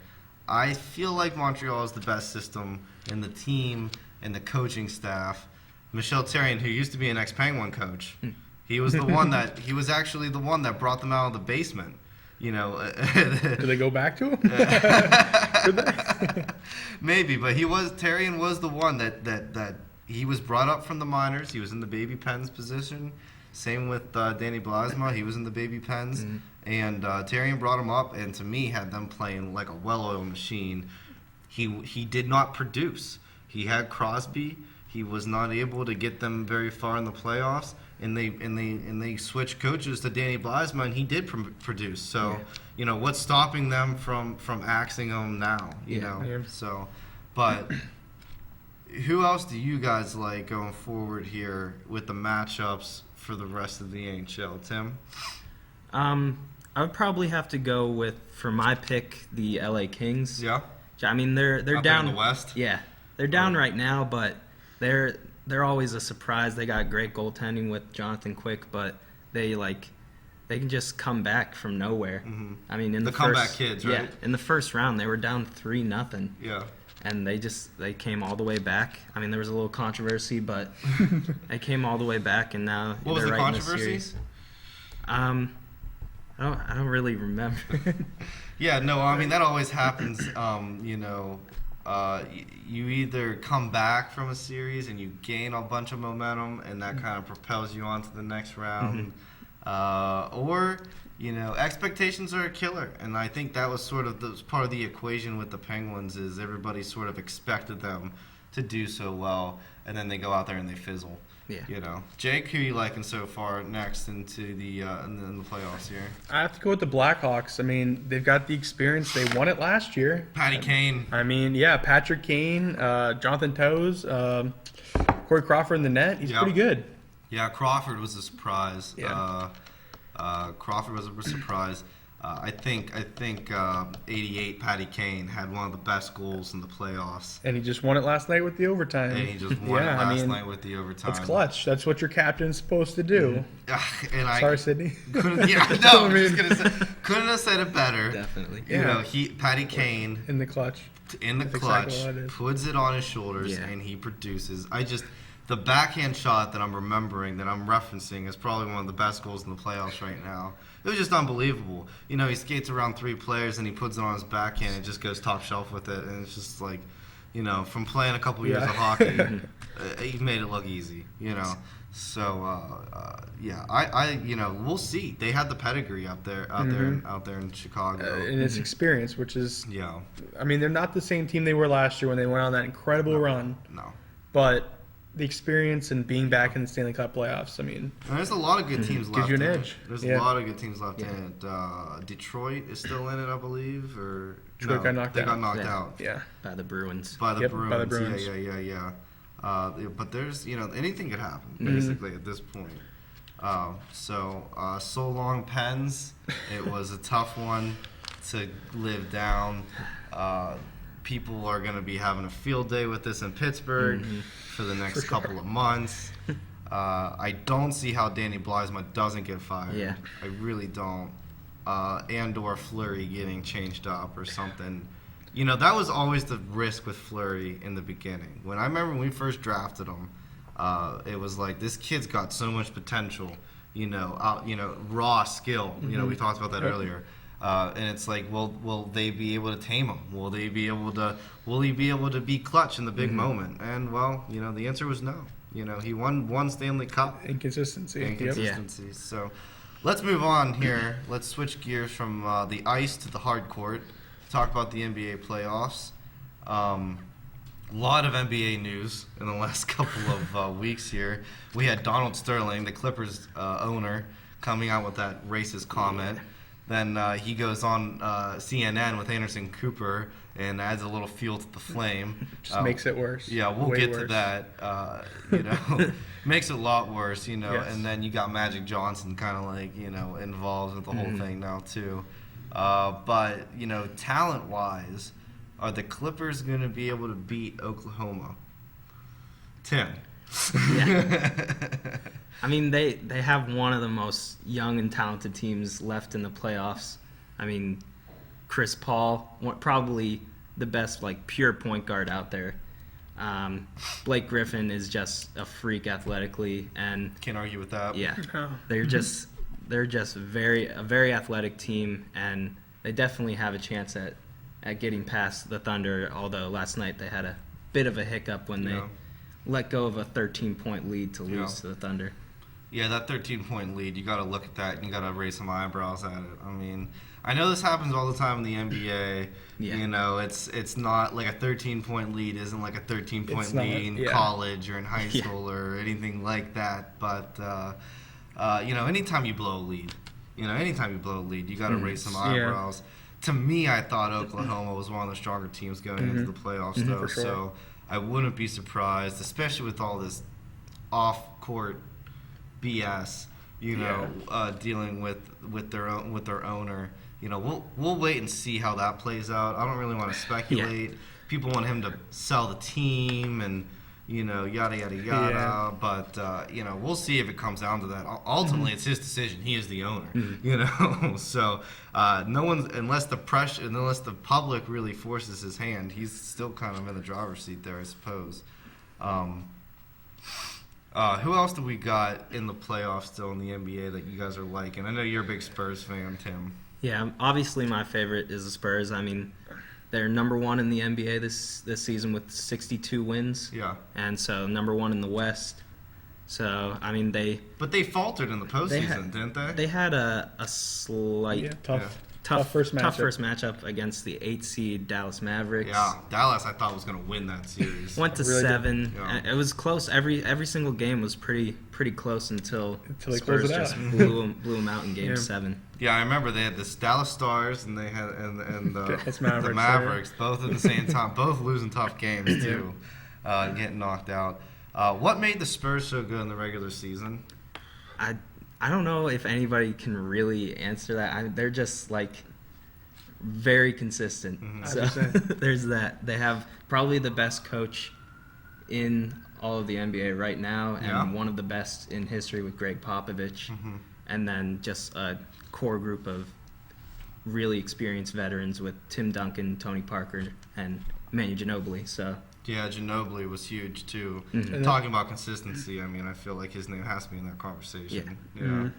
I feel like Montreal is the best system in the team and the coaching staff. Michel Therrien, who used to be an ex-Penguin coach, he was actually the one that brought them out of the basement. Do they go back to him? Maybe, but Therrien was the one that he was brought up from the minors. He was in the baby Pens position. Same with Danny Blyzma. He was in the baby Pens. And Therrien brought him up, and to me, had them playing like a well-oiled machine. He did not produce. He had Crosby. He was not able to get them very far in the playoffs. And they switched coaches to Danny Blyzma, and he did produce. So, what's stopping them from axing him now? Yeah. So, but who else do you guys like going forward here with the matchups for the rest of the NHL, Tim? I would probably have to go for my pick, the LA Kings. Yeah. I mean, they're Up down in the West. Yeah, they're down right now, but they're always a surprise. They got great goaltending with Jonathan Quick, but they can just come back from nowhere. Mm-hmm. I mean, in the comeback first, kids, right? Yeah, in the first round they were down 3-0. Yeah. And they came all the way back. I mean, there was a little controversy, but they came all the way back, and now what was they're the right in the controversy? series. I don't really remember. Yeah, no, I mean that always happens. You either come back from a series and you gain a bunch of momentum, and that kind of propels you on to the next round, or expectations are a killer, and I think that was sort of part of the equation with the Penguins is everybody sort of expected them to do so well, and then they go out there and they fizzle. Yeah. Jake, who you liking so far next into the in the playoffs here? I have to go with the Blackhawks. I mean, they've got the experience. They won it last year. Patty Kane. I mean, yeah, Patrick Kane, Jonathan Toews, Corey Crawford in the net. He's pretty good. Yeah, Crawford was a surprise. Yeah. Crawford was a surprise. I think 88 Patty Kane had one of the best goals in the playoffs. And he just won it last night with the overtime. And he just won it last night with the overtime. That's clutch. That's what your captain's supposed to do. And Sorry, Sydney. Couldn't have said it better. Definitely. You know, Patty Kane in the clutch. Exactly puts it on his shoulders and he produces. The backhand shot that I'm remembering, that I'm referencing, is probably one of the best goals in the playoffs right now. It was just unbelievable. You know, he skates around 3 players and he puts it on his backhand and just goes top shelf with it. And it's just like, you know, from playing a couple years of hockey, he made it look easy, you know. So, you know, we'll see. They had the pedigree out there in Chicago. And his experience, which is, I mean, they're not the same team they were last year when they went on that incredible run. No. But the experience and being back in the Stanley Cup playoffs, I mean, and there's a lot of good teams left. Gives you an edge. There's a lot of good teams left in it. Detroit is still in it, I believe, or Detroit got knocked out. They got knocked out. Yeah, by the Bruins. By the Bruins. Yeah. But there's, you know, anything could happen basically at this point. So long Pens. It was a tough one to live down. People are going to be having a field day with this in Pittsburgh for the next couple of months. I don't see how Danny Blysma doesn't get fired. Yeah. I really don't. And/or Fleury getting changed up or something. You know, that was always the risk with Fleury in the beginning. When I remember when we first drafted him, it was like, this kid's got so much potential. You know, raw skill. You know, we talked about that earlier. And it's like, will they be able to tame him? Will he be able to be clutch in the big moment? And well, you know, the answer was no. You know, he won one Stanley Cup. Inconsistency. So let's move on here. Let's switch gears from the ice to the hard court. Talk about the NBA playoffs. A lot of NBA news in the last couple of weeks here. We had Donald Sterling, the Clippers owner, coming out with that racist comment. Then he goes on CNN with Anderson Cooper and adds a little fuel to the flame. Just makes it worse. Yeah, we'll get to that. You know, makes it a lot worse. You know, and then you got Magic Johnson kind of like, you know, involved with the whole thing now too. But you know, talent-wise, are the Clippers going to be able to beat Oklahoma? Tim. I mean, they have one of the most young and talented teams left in the playoffs. I mean, Chris Paul, probably the best like pure point guard out there. Blake Griffin is just a freak athletically, and can't argue with that. Yeah, they're just a very athletic team, and they definitely have a chance at getting past the Thunder. Although last night they had a bit of a hiccup when they let go of a 13-point lead to lose to the Thunder. Yeah, that 13-point lead, you got to look at that and you got to raise some eyebrows at it. I mean, I know this happens all the time in the NBA. Yeah. You know, it's not like a 13-point lead isn't like a 13-point lead in college or in high school or anything like that. But, you know, anytime you blow a lead, you got to raise some eyebrows. To me, I thought Oklahoma was one of the stronger teams going into the playoffs, though. For sure. So I wouldn't be surprised, especially with all this off-court BS, you know, dealing with their owner. You know, we'll wait and see how that plays out. I don't really want to speculate. People want him to sell the team and, you know, yada yada yada. Yeah. But you know, we'll see if it comes down to that. Ultimately, it's his decision. He is the owner. You know, so no one, unless the public really forces his hand, he's still kind of in the driver's seat there, I suppose. Who else do we got in the playoffs still in the NBA that you guys are liking? I know you're a big Spurs fan, Tim. Yeah, obviously my favorite is the Spurs. I mean, they're number one in the NBA this season with 62 wins. Yeah. And so number one in the West. So, I mean, But they faltered in the postseason, didn't they? They had a slight... Tough first matchup against the 8 seed Dallas Mavericks. Yeah, Dallas I thought was going to win that series. Went to really 7. Yeah. It was close. Every single game was pretty close until Spurs just blew them out in Game 7. Yeah, I remember they had the Dallas Stars and they had the Mavericks both at the same time, both losing tough games too, getting knocked out. What made the Spurs so good in the regular season? I don't know if anybody can really answer that. They're just like very consistent. So there's that. They have probably the best coach in all of the NBA right now, and one of the best in history with Greg Popovich, and then just a core group of really experienced veterans with Tim Duncan, Tony Parker, and Manu Ginobili. So yeah, Ginobili was huge too. Talking about consistency, I mean, I feel like his name has to be in that conversation. Yeah.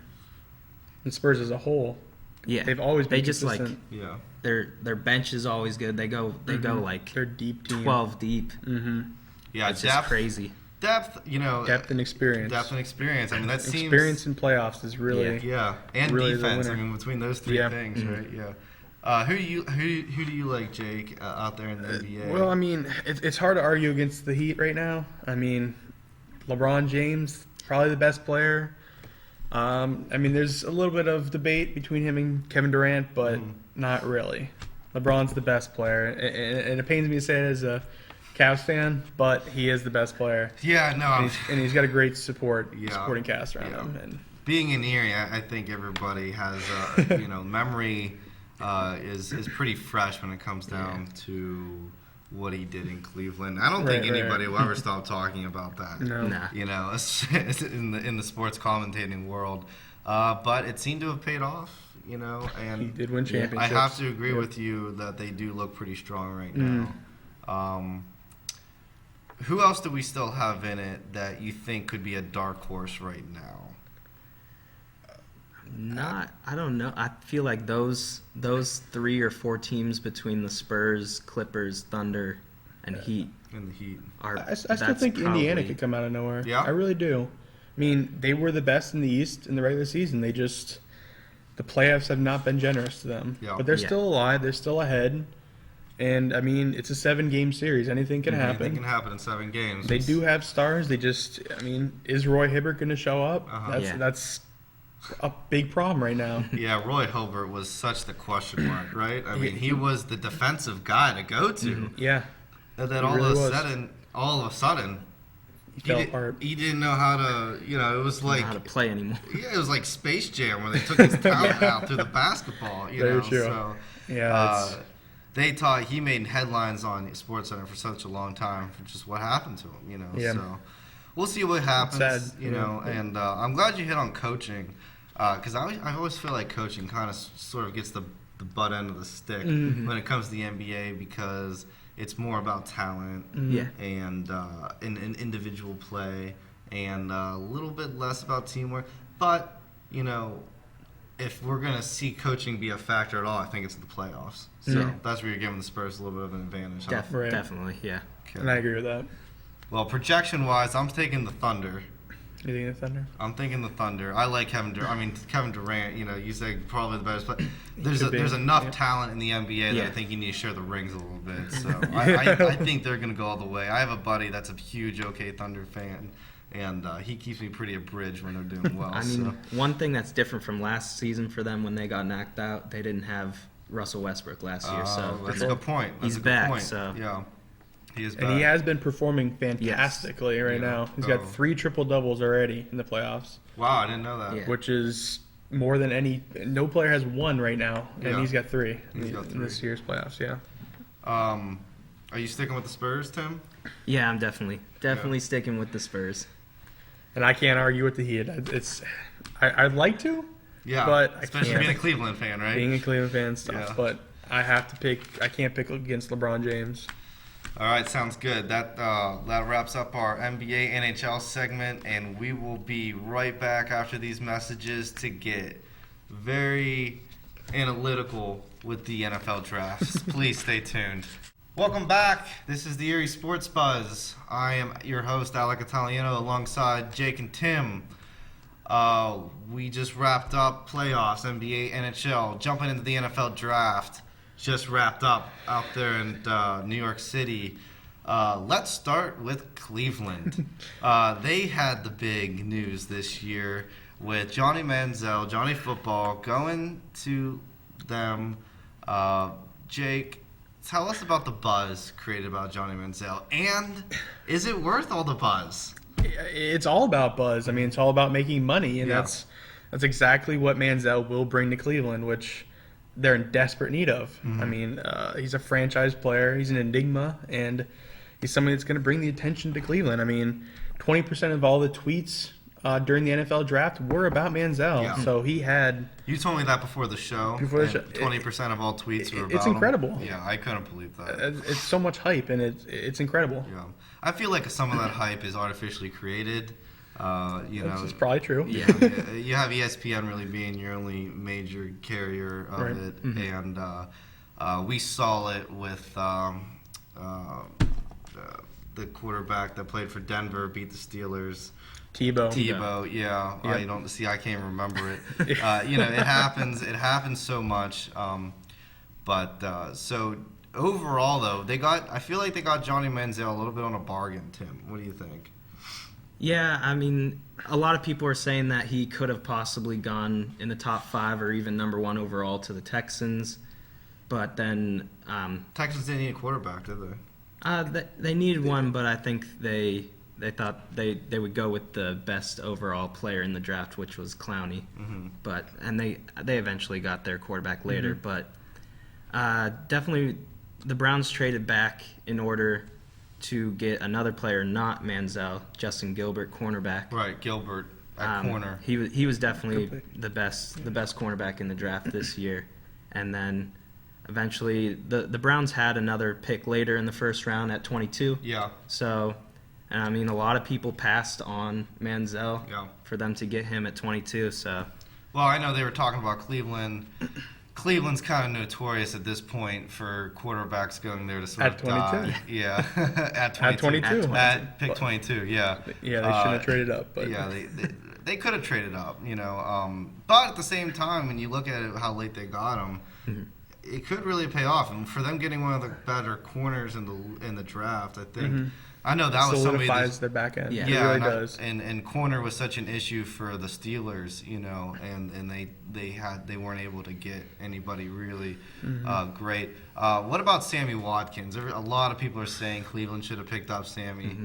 And Spurs as a whole, they've always been consistent. Their bench is always good. They go like they're deep team. 12 deep. Yeah, it's just crazy. Depth, depth and experience. I mean, that seems experience in playoffs is really and really defense. I mean, between those three things, right? Yeah. Who do you like, Jake, out there in the NBA? Well, I mean, it's hard to argue against the Heat right now. I mean, LeBron James, probably the best player. I mean, there's a little bit of debate between him and Kevin Durant, but not really. LeBron's the best player, and it pains me to say it as a Cavs fan, but he is the best player. Yeah, no. And he's got a great supporting cast around him. And being in Erie, I think everybody has, memory is pretty fresh when it comes down to what he did in Cleveland. I don't think anybody will ever stop talking about that. No. In the sports commentating world. But it seemed to have paid off, and he did win championships. I have to agree with you that they do look pretty strong right now. Who else do we still have in it that you think could be a dark horse right now? I don't know. I feel like those 3 or 4 teams between the Spurs, Clippers, Thunder, and Heat. And the Heat. I still think Indiana could come out of nowhere. Yeah? I really do. I mean, they were the best in the East in the regular season. The playoffs have not been generous to them. Yeah. But they're still alive. They're still ahead. And, I mean, it's a 7-game series. Anything can happen. Anything can happen in 7 games. They do have stars. Is Roy Hibbert going to show up? That's a big problem right now. Yeah, Roy Hibbert was such the question mark, right? I mean, he was the defensive guy to go to. Yeah. And then all of a sudden, he fell apart. He didn't know how to, it was like... How to play anymore. Yeah, it was like Space Jam where they took his talent out through the basketball, Very true. So, he made headlines on SportsCenter for such a long time for just what happened to him, So we'll see what happens, and I'm glad you hit on coaching because I always feel like coaching kind of sort of gets the butt end of the stick when it comes to the NBA because it's more about talent and individual play and a little bit less about teamwork. But, if we're going to see coaching be a factor at all, I think it's the playoffs. So that's where you're giving the Spurs a little bit of an advantage. Huh? Definitely, yeah. Okay. And I agree with that. Well, projection-wise, I'm taking the Thunder. You think the Thunder? I'm thinking the Thunder. I like Kevin Durant, you say probably the best, but there's enough talent in the NBA that I think you need to share the rings a little bit. So I think they're going to go all the way. I have a buddy that's a huge OK Thunder fan, and he keeps me pretty abridged when they're doing well. One thing that's different from last season for them when they got knocked out, they didn't have Russell Westbrook last year. So that's a good point. He's back. So yeah. He is back. And he has been performing fantastically right now. He's got 3 triple-doubles already in the playoffs. Wow, I didn't know that. Yeah. Which is more than no player has 1 right now, and he's got 3 in this year's playoffs, Are you sticking with the Spurs, Tim? Yeah, I'm definitely sticking with the Spurs. And I can't argue with the Heat. I'd like to, but especially being a Cleveland fan, right? Being a Cleveland fan stuff, but I have to pick. I can't pick against LeBron James. All right, sounds good. That wraps up our NBA NHL segment, and we will be right back after these messages to get very analytical with the NFL drafts. Please stay tuned. Welcome back. This is the Erie Sports Buzz. I am your host, Alec Italiano, alongside Jake and Tim. We just wrapped up playoffs, NBA, NHL, jumping into the NFL draft. Just wrapped up out there in New York City. Let's start with Cleveland. They had the big news this year with Johnny Manziel, Johnny Football, going to them. Jake, tell us about the buzz created about Johnny Manziel, and is it worth all the buzz? It's all about buzz. I mean, it's all about making money, and That's exactly what Manziel will bring to Cleveland, which they're in desperate need of. Mm-hmm. I mean, he's a franchise player. He's an enigma, and he's somebody that's going to bring the attention to Cleveland. I mean, 20% of all the tweets during the NFL draft were about Manziel. Yeah. So he had... You told me that before the show. Before the show. 20% of all tweets were about It's incredible. him. Yeah, I couldn't believe that. It's so much hype, and it's incredible. Yeah, I feel like some of that hype is artificially created. It's probably true. Yeah. You have ESPN really being your only major carrier of Right. it, and we saw it with the quarterback that played for Denver beat the Steelers. Tebow. Yeah. Yep. I can't remember it. It happens. It happens so much. So overall, though, I feel like they got Johnny Manziel a little bit on a bargain. Tim, what do you think? Yeah, I mean, a lot of people are saying that he could have possibly gone in the top 5 or even number 1 overall to the Texans, but then Texans didn't need a quarterback, did they? they needed one, but I think they thought they would go with the best overall player in the draft, which was Clowney. Mm-hmm. And they eventually got their quarterback later. But definitely the Browns traded back in order to get another player, not Manziel, Justin Gilbert, cornerback. Right, Gilbert at corner. He was definitely the best cornerback in the draft this year. And then eventually the Browns had another pick later in the first round at 22. Yeah. So, I mean, a lot of people passed on Manziel for them to get him at 22. So, well, I know they were talking about Cleveland. Cleveland's kind of notorious at this point for quarterbacks going there to sort At of die. 22. Yeah, at 22. At 22. At pick 22. Yeah. Yeah, they shouldn't have traded up. But Yeah, they could have traded up, But at the same time, when you look at it, how late they got him, it could really pay off. And for them getting one of the better corners in the draft, I think. I know that was somebody solidifies their back end. Yeah. It really does. And corner was such an issue for the Steelers, and they weren't able to get anybody really great. What about Sammy Watkins? A lot of people are saying Cleveland should have picked up Sammy.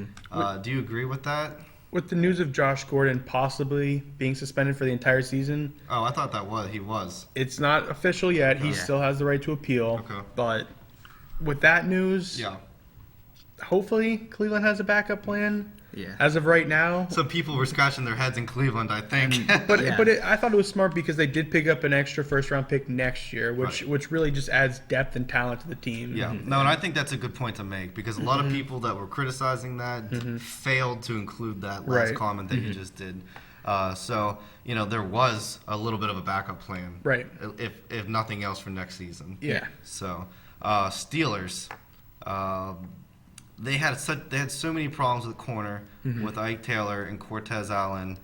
Do you agree with that? With the news of Josh Gordon possibly being suspended for the entire season, Oh, I thought he was. it's not official yet. He still has the right to appeal. Okay. But with that news, Yeah. hopefully Cleveland has a backup plan. yeah. As of right now. Some people were scratching their heads in Cleveland, I think. But Yeah. I thought it was smart because they did pick up an extra first-round pick next year, which really just adds depth and talent to the team. Yeah, no, and I think that's a good point to make because a lot of people that were criticizing that failed to include that last Right. comment that you just did. So there was a little bit of a backup plan, Right. If nothing else for next season. Yeah. So Steelers, they had so many problems with corner with Ike Taylor and Cortez Allen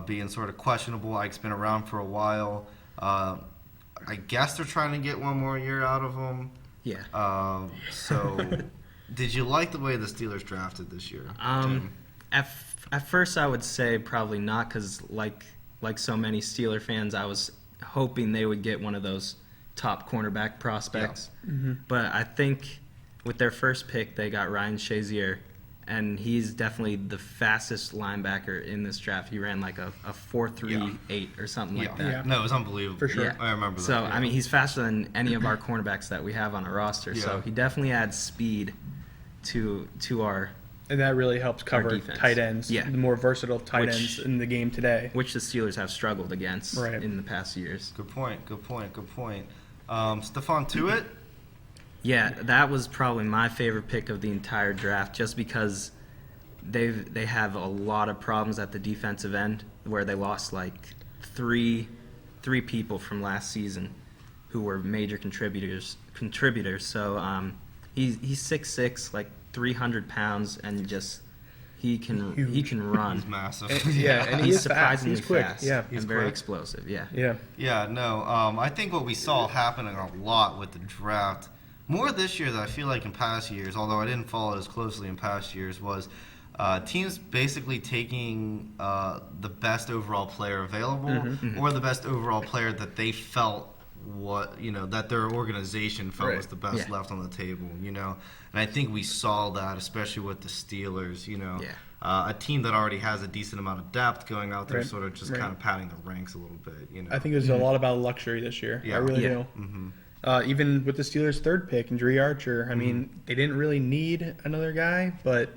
being sort of questionable. Ike's been around for a while. I guess they're trying to get one more year out of him. Yeah. So, did you like the way the Steelers drafted this year? Tim? At first, I would say probably not, because like so many Steeler fans, I was hoping they would get one of those top cornerback prospects. But I think with their first pick, they got Ryan Shazier, and he's definitely the fastest linebacker in this draft. He ran like a 4.38 or something like that. Yeah. No, it was unbelievable. For sure. Yeah. I remember that. So, yeah. I mean, he's faster than any of our cornerbacks that we have on our roster. Yeah. So he definitely adds speed to our, And that really helps cover defense. tight ends, Yeah. the more versatile tight Which- ends in the game today. which the Steelers have struggled against Right. in the past years. Good point. Stephon Tuitt. Yeah, that was probably my favorite pick of the entire draft, just because they have a lot of problems at the defensive end, where they lost like three people from last season who were major contributors. So he's 6'6", like 300 pounds, and just he can run. He's massive. And he He's is fast. surprisingly He's quick. fast. Yeah. and very explosive. Yeah. Yeah. Yeah, no. I think what we saw happening a lot with the draft, more this year than I feel like in past years, although I didn't follow it as closely in past years, was teams basically taking the best overall player available or the best overall player that they felt what that their organization felt was the best left on the table. And I think we saw that, especially with the Steelers. A team that already has a decent amount of depth going out there, sort of just kind of padding the ranks a little bit. I think there's a lot about luxury this year. Yeah. I really do. Even with the Steelers' third pick, Dre Archer, I mean, they didn't really need another guy, but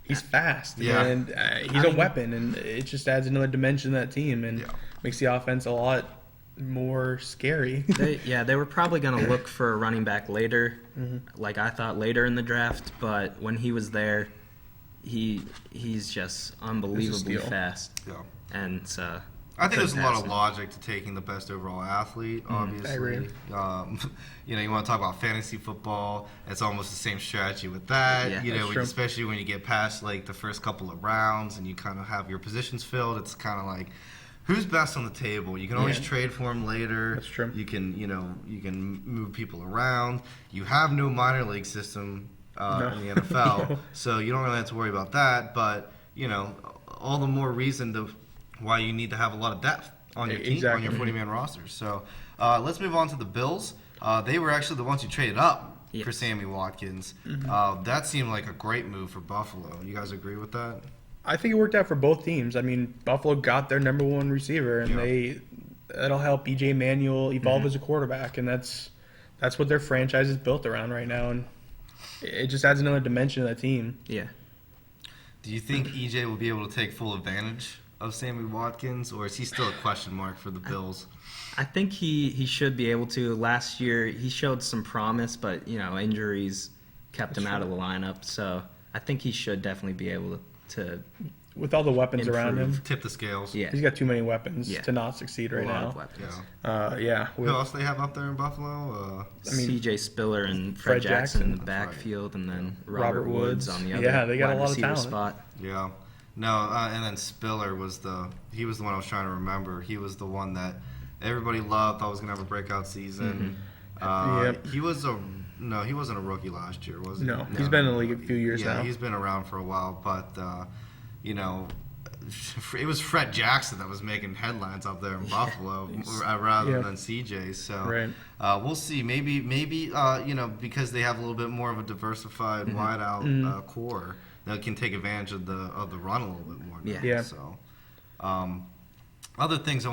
he's fast. And he's a weapon, and it just adds another dimension to that team and makes the offense a lot more scary. They were probably going to look for a running back later, like I thought later in the draft, but when he was there, he's just unbelievably fast. Yeah. And so I think there's a lot of logic to taking the best overall athlete, obviously. I agree. You want to talk about fantasy football, it's almost the same strategy with that. Especially when you get past like the first couple of rounds and you kind of have your positions filled, it's kind of like who's best on the table. You can always trade for him later. That's true. You can, you can move people around. You have no minor league system in the NFL, so you don't really have to worry about that. But all the more reason to why you need to have a lot of depth on your team, on your 40-man roster. So let's move on to the Bills. They were actually the ones who traded up for Sammy Watkins. That seemed like a great move for Buffalo. You guys agree with that? I think it worked out for both teams. I mean, Buffalo got their number one receiver, and that'll help EJ Manuel evolve as a quarterback, and that's what their franchise is built around right now, and it just adds another dimension to that team. Yeah. Do you think EJ will be able to take full advantage of Sammy Watkins, or is he still a question mark for the Bills? I think he should be able to. Last year he showed some promise, but injuries kept him out of the lineup. So I think he should definitely be able to with all the weapons around him. Tip the scales. Yeah. He's got too many weapons to not succeed right now. Of weapons. Who else they have up there in Buffalo? C.J. Spiller and Fred Jackson in the backfield, and then Robert Woods on the other they got a lot of talent. spot. Yeah. No, and then Spiller was the one I was trying to remember. He was the one that everybody loved, thought was going to have a breakout season. He wasn't a rookie last year, was he? No, he's been in the league a few years now. Yeah, he's been around for a while, but it was Fred Jackson that was making headlines up there in Buffalo rather than CJ. So we'll see. Maybe because they have a little bit more of a diversified wideout core, they can take advantage of the run a little bit more. Yeah. So other things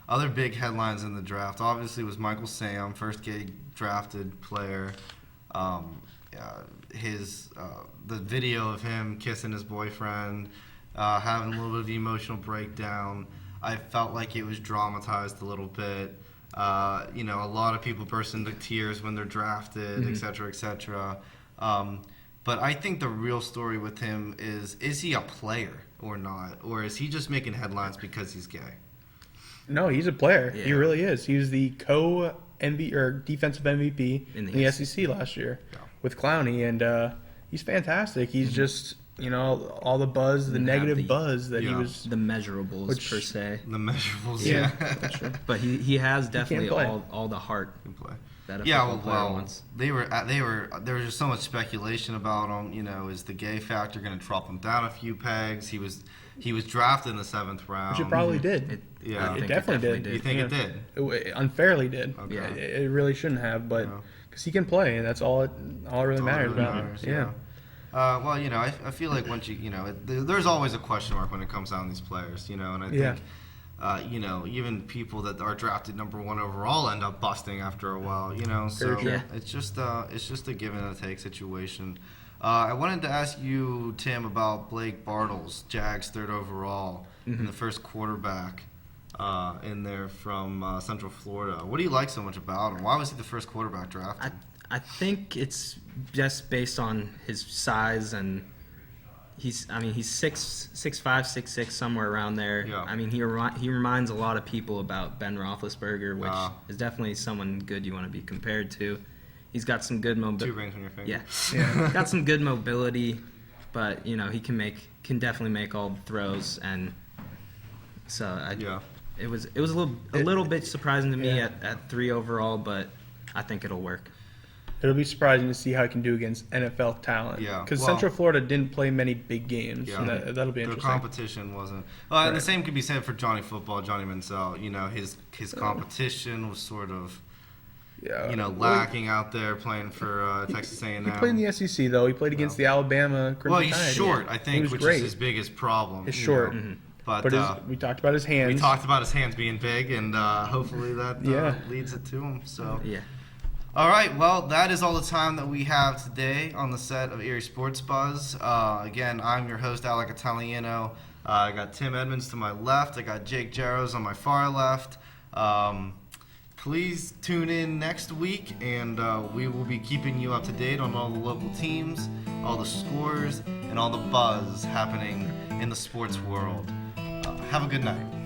other big headlines in the draft obviously was Michael Sam, first getting drafted player. The video of him kissing his boyfriend, having a little bit of the emotional breakdown. I felt like it was dramatized a little bit. A lot of people burst into tears when they're drafted, et cetera, et cetera. But I think the real story with him is he a player or not? Or is he just making headlines because he's gay? No, he's a player. Yeah. He really is. He was the defensive MVP in the SEC last year with Clowney, and he's fantastic. He's just all the buzz, the negative buzz that he was. The measurables per se. The measurables, yeah. But he has definitely all the heart. He can play. There was just so much speculation about him. Is the gay factor going to drop him down a few pegs? He was drafted in the 7th round. Which it probably did. It definitely did. You think it did? It unfairly did. Okay. Yeah, it really shouldn't have, but because he can play, and that's all it really matters about him. Yeah. I feel like once there's always a question mark when it comes down to these players, and I think. Even people that are drafted number 1 overall end up busting after a while, So it's just a give and a take situation. I wanted to ask you, Tim, about Blake Bortles, Jags 3rd overall, and the first quarterback in there from Central Florida. What do you like so much about him? Why was he the first quarterback drafted? I think it's just based on his size, and he's 6'5", 6'6", somewhere around there. Yeah. I mean, he reminds a lot of people about Ben Roethlisberger, which is definitely someone good you want to be compared to. He's got some good mobility. 2 rings on your finger. Yeah. Got some good mobility, but he can definitely make all the throws, and so it was a little bit surprising to me at 3 overall, but I think it'll work. It'll be surprising to see how he can do against NFL talent. Yeah. Because Central Florida didn't play many big games. Yeah. That'll be interesting. The competition wasn't. And the same could be said for Johnny Football, Johnny Mansell. His competition was sort of you know, lacking out there playing for Texas A&M. He played in the SEC though. He played against the Alabama Crimson Well, he's Tide. short, I think, which great. is his biggest problem. He's you short. know. But we talked about his hands. we talked about his hands being big, and hopefully that leads it to him. So. Yeah. All right, well, that is all the time that we have today on the set of Erie Sports Buzz. Again, I'm your host, Alec Italiano. I got Tim Edmonds to my left. I got Jake Jarrows on my far left. Please tune in next week, and we will be keeping you up to date on all the local teams, all the scores, and all the buzz happening in the sports world. Have a good night.